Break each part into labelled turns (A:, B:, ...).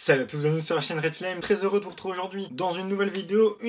A: Salut à tous, bienvenue sur la chaîne Reptilame, très heureux de vous retrouver aujourd'hui dans une nouvelle vidéo,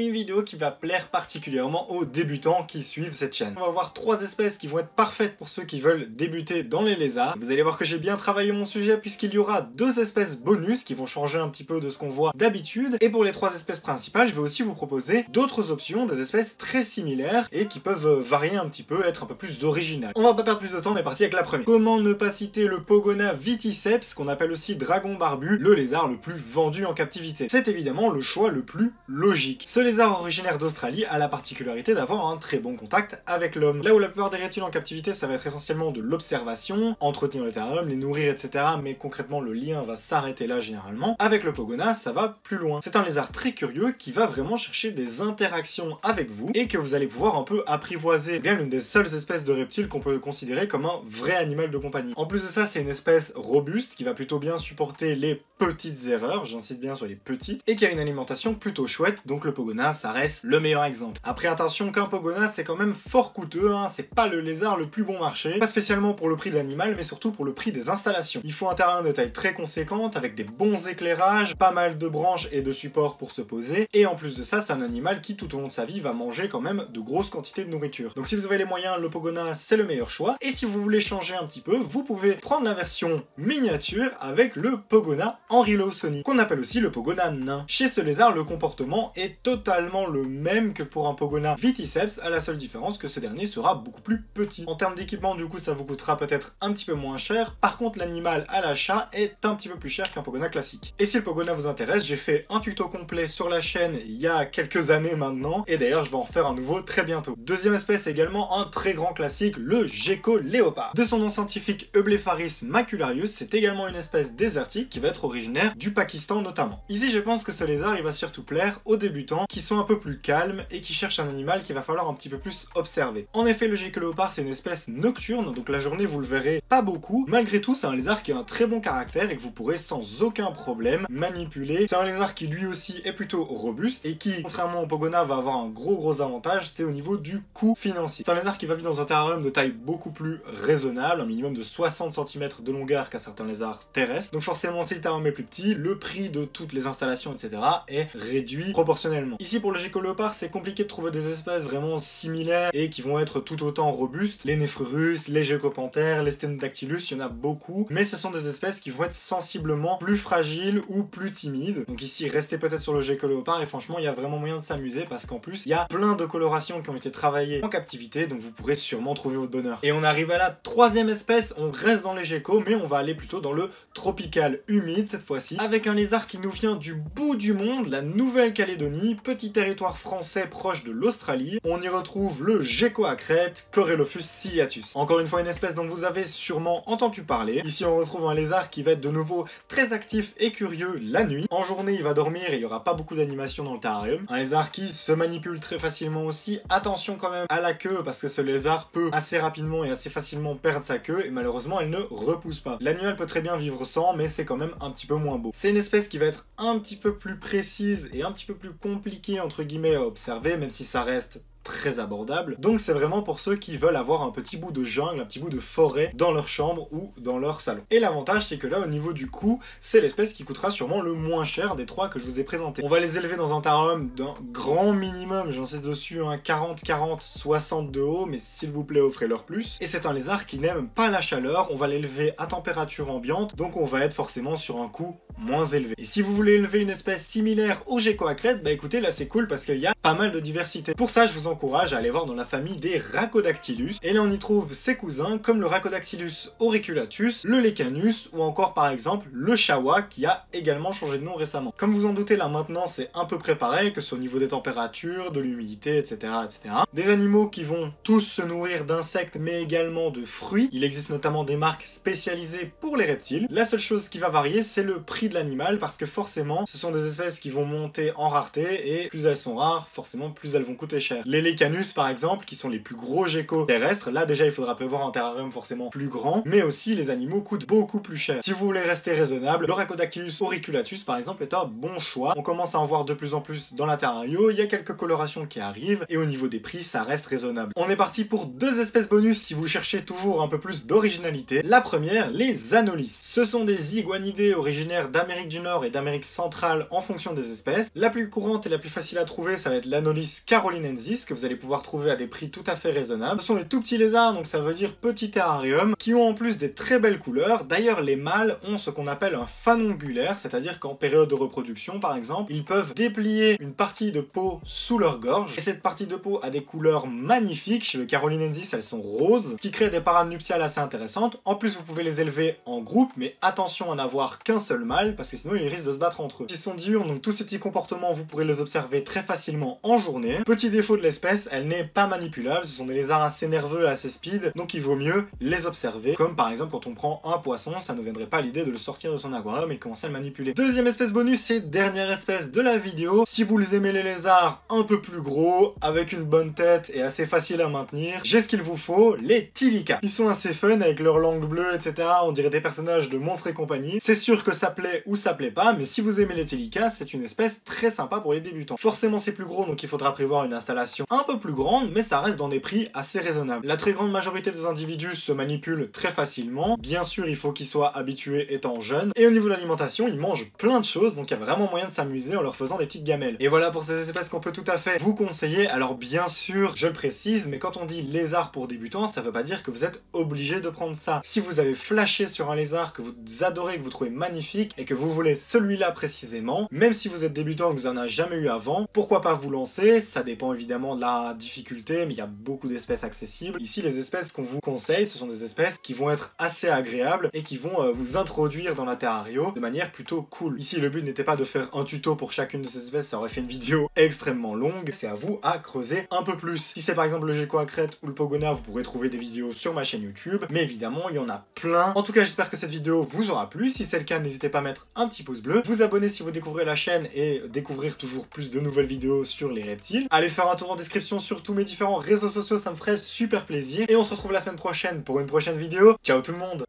A: qui va plaire particulièrement aux débutants qui suivent cette chaîne. On va voir 3 espèces qui vont être parfaites pour ceux qui veulent débuter dans les lézards. Vous allez voir que j'ai bien travaillé mon sujet puisqu'il y aura 2 espèces bonus qui vont changer un petit peu de ce qu'on voit d'habitude. Et pour les 3 espèces principales, je vais aussi vous proposer d'autres options, des espèces très similaires et qui peuvent varier un petit peu, être un peu plus originales. On va pas perdre plus de temps, on est parti avec la première. Comment ne pas citer le Pogona viticeps, qu'on appelle aussi dragon barbu, le lézard le plus vendu en captivité. C'est évidemment le choix le plus logique. Ce lézard originaire d'Australie a la particularité d'avoir un très bon contact avec l'homme. Là où la plupart des reptiles en captivité, ça va être essentiellement de l'observation, entretenir le terrarium, les nourrir, etc. Mais concrètement, le lien va s'arrêter là généralement. Avec le Pogona, ça va plus loin. C'est un lézard très curieux qui va vraiment chercher des interactions avec vous et que vous allez pouvoir un peu apprivoiser. Bien l'une des seules espèces de reptiles qu'on peut considérer comme un vrai animal de compagnie. En plus de ça, c'est une espèce robuste qui va plutôt bien supporter les petites erreurs, j'insiste bien sur les petites, et qui a une alimentation plutôt chouette, donc le Pogona, ça reste le meilleur exemple. Après, attention qu'un Pogona, c'est quand même fort coûteux, hein, c'est pas le lézard le plus bon marché, pas spécialement pour le prix de l'animal, mais surtout pour le prix des installations. Il faut un terrain de taille très conséquente, avec des bons éclairages, pas mal de branches et de supports pour se poser, et en plus de ça, c'est un animal qui, tout au long de sa vie, va manger quand même de grosses quantités de nourriture. Donc si vous avez les moyens, le Pogona, c'est le meilleur choix, et si vous voulez changer un petit peu, vous pouvez prendre la version miniature avec le Pogona Henry Lawson, qu'on appelle aussi le Pogona nain. Chez ce lézard, le comportement est totalement le même que pour un Pogona viticeps, à la seule différence que ce dernier sera beaucoup plus petit. En termes d'équipement, du coup, ça vous coûtera peut-être un petit peu moins cher. Par contre, l'animal à l'achat est un petit peu plus cher qu'un Pogona classique. Et si le Pogona vous intéresse, j'ai fait un tuto complet sur la chaîne il y a quelques années maintenant, et d'ailleurs, je vais en refaire un nouveau très bientôt. Deuxième espèce, également un très grand classique, le gecko léopard. De son nom scientifique Eublepharis macularius, c'est également une espèce désertique qui va être originaire du Pakistan notamment. Ici, je pense que ce lézard, il va surtout plaire aux débutants qui sont un peu plus calmes et qui cherchent un animal qu'il va falloir un petit peu plus observer. En effet, le gecko léopard, c'est une espèce nocturne, donc la journée, vous le verrez pas beaucoup. Malgré tout, c'est un lézard qui a un très bon caractère et que vous pourrez sans aucun problème manipuler. C'est un lézard qui lui aussi est plutôt robuste et qui, contrairement au Pogona, va avoir un gros avantage, c'est au niveau du coût financier. C'est un lézard qui va vivre dans un terrarium de taille beaucoup plus raisonnable, un minimum de 60 cm de longueur qu'à certains lézards terrestres. Donc forcément, si le terrarium est plus petit, le prix de toutes les installations, etc. est réduit proportionnellement. Ici, pour le gecko léopard, c'est compliqué de trouver des espèces vraiment similaires et qui vont être tout autant robustes. Les Nephrurus, les Geckopanther, les Stenodactylus, il y en a beaucoup, mais ce sont des espèces qui vont être sensiblement plus fragiles ou plus timides. Donc ici, restez peut-être sur le gecko léopard et franchement, il y a vraiment moyen de s'amuser parce qu'en plus, il y a plein de colorations qui ont été travaillées en captivité, donc vous pourrez sûrement trouver votre bonheur. Et on arrive à la 3e espèce, on reste dans les geckos, mais on va aller plutôt dans le tropical humide cette fois-ci, avec un lézard qui nous vient du bout du monde, la Nouvelle-Calédonie, petit territoire français proche de l'Australie. On y retrouve le gecko à crête, Corelophus ciliatus. Encore une fois, une espèce dont vous avez sûrement entendu parler. Ici, on retrouve un lézard qui va être de nouveau très actif et curieux la nuit. En journée, il va dormir et il n'y aura pas beaucoup d'animation dans le terrarium. Un lézard qui se manipule très facilement aussi. Attention quand même à la queue, parce que ce lézard peut assez rapidement et assez facilement perdre sa queue, et malheureusement, elle ne repousse pas. L'animal peut très bien vivre sans, mais c'est quand même un petit peu moins beau. C'est une espèce qui va être un petit peu plus précise et un petit peu plus compliquée entre guillemets à observer, même si ça reste très abordable. Donc c'est vraiment pour ceux qui veulent avoir un petit bout de jungle, un petit bout de forêt dans leur chambre ou dans leur salon. Et l'avantage, c'est que là, au niveau du coût, c'est l'espèce qui coûtera sûrement le moins cher des 3 que je vous ai présentés. On va les élever dans un terrarium d'un grand minimum, j'insiste dessus, un 40, 60 de haut, mais s'il vous plaît, offrez-leur plus. Et c'est un lézard qui n'aime pas la chaleur, on va l'élever à température ambiante, donc on va être forcément sur un coût moins élevé. Et si vous voulez élever une espèce similaire au gecko à crête, bah écoutez, là c'est cool parce qu'il y a pas mal de diversité. Pour ça, je vous encourage à aller voir dans la famille des Rhacodactylus, et là on y trouve ses cousins comme le Rhacodactylus auriculatus, le Lecanus ou encore par exemple le Chawa qui a également changé de nom récemment. Comme vous en doutez, là maintenant c'est un peu près pareil, que ce soit au niveau des températures, de l'humidité, etc., etc. Des animaux qui vont tous se nourrir d'insectes mais également de fruits. Il existe notamment des marques spécialisées pour les reptiles. La seule chose qui va varier, c'est le prix de l'animal, parce que forcément ce sont des espèces qui vont monter en rareté, et plus elles sont rares, forcément plus elles vont coûter cher. Les Lecanus par exemple, qui sont les plus gros geckos terrestres, là déjà il faudra prévoir un terrarium forcément plus grand, mais aussi les animaux coûtent beaucoup plus cher. Si vous voulez rester raisonnable, l'Oracodactylus auriculatus par exemple est un bon choix. On commence à en voir de plus en plus dans la terrario, il y a quelques colorations qui arrivent, et au niveau des prix, ça reste raisonnable. On est parti pour deux espèces bonus si vous cherchez toujours un peu plus d'originalité. La première, les Anolis. Ce sont des iguanidés originaires d'Amérique du Nord et d'Amérique centrale en fonction des espèces. La plus courante et la plus facile à trouver, ça va être l'Anolis carolinensis, que vous allez pouvoir trouver à des prix tout à fait raisonnables. Ce sont les tout petits lézards, donc ça veut dire petit terrarium, qui ont en plus des très belles couleurs. D'ailleurs, les mâles ont ce qu'on appelle un fanongulaire, c'est-à-dire qu'en période de reproduction, par exemple, ils peuvent déplier une partie de peau sous leur gorge. Et cette partie de peau a des couleurs magnifiques. Chez le carolinensis, elles sont roses, ce qui crée des parades nuptiales assez intéressantes. En plus, vous pouvez les élever en groupe, mais attention à n'avoir qu'un seul mâle, parce que sinon ils risquent de se battre entre eux. Ils sont diurnes, donc tous ces petits comportements, vous pourrez les observer très facilement en journée. Petit défaut de l'espèce, elle n'est pas manipulable. Ce sont des lézards assez nerveux, assez speed, donc il vaut mieux les observer. Comme par exemple quand on prend un poisson, ça ne viendrait pas à l'idée de le sortir de son aquarium et commencer à le manipuler. Deuxième espèce bonus et dernière espèce de la vidéo. Si vous les aimez les lézards un peu plus gros, avec une bonne tête et assez facile à maintenir, j'ai ce qu'il vous faut, les Tilica. Ils sont assez fun avec leur langue bleue, etc. On dirait des personnages de Monstres et compagnie. C'est sûr que ça plaît ou ça plaît pas, mais si vous aimez les Tilica, c'est une espèce très sympa pour les débutants. Forcément c'est plus gros, donc il faudra prévoir une installation un peu plus grande, mais ça reste dans des prix assez raisonnables. La très grande majorité des individus se manipulent très facilement. Bien sûr, il faut qu'ils soient habitués étant jeunes. Et au niveau de l'alimentation, ils mangent plein de choses, donc il y a vraiment moyen de s'amuser en leur faisant des petites gamelles. Et voilà pour ces espèces qu'on peut tout à fait vous conseiller. Alors bien sûr, je le précise, mais quand on dit lézard pour débutants, ça veut pas dire que vous êtes obligé de prendre ça. Si vous avez flashé sur un lézard que vous adorez, que vous trouvez magnifique, et que vous voulez celui-là précisément, même si vous êtes débutant et que vous en avez jamais eu avant, pourquoi pas vous lancer? Ça dépend évidemment de la difficulté, mais il y a beaucoup d'espèces accessibles. Ici, les espèces qu'on vous conseille, ce sont des espèces qui vont être assez agréables et qui vont vous introduire dans la terrario de manière plutôt cool. Ici, le but n'était pas de faire un tuto pour chacune de ces espèces, ça aurait fait une vidéo extrêmement longue. C'est à vous à creuser un peu plus. Si c'est par exemple le gecko à crête ou le pogona, vous pourrez trouver des vidéos sur ma chaîne YouTube, mais évidemment, il y en a plein. En tout cas, j'espère que cette vidéo vous aura plu. Si c'est le cas, n'hésitez pas à mettre un petit pouce bleu, vous abonner si vous découvrez la chaîne et découvrir toujours plus de nouvelles vidéos sur les reptiles. Allez faire un tour en description sur tous mes différents réseaux sociaux, ça me ferait super plaisir. Et on se retrouve la semaine prochaine pour une prochaine vidéo. Ciao tout le monde!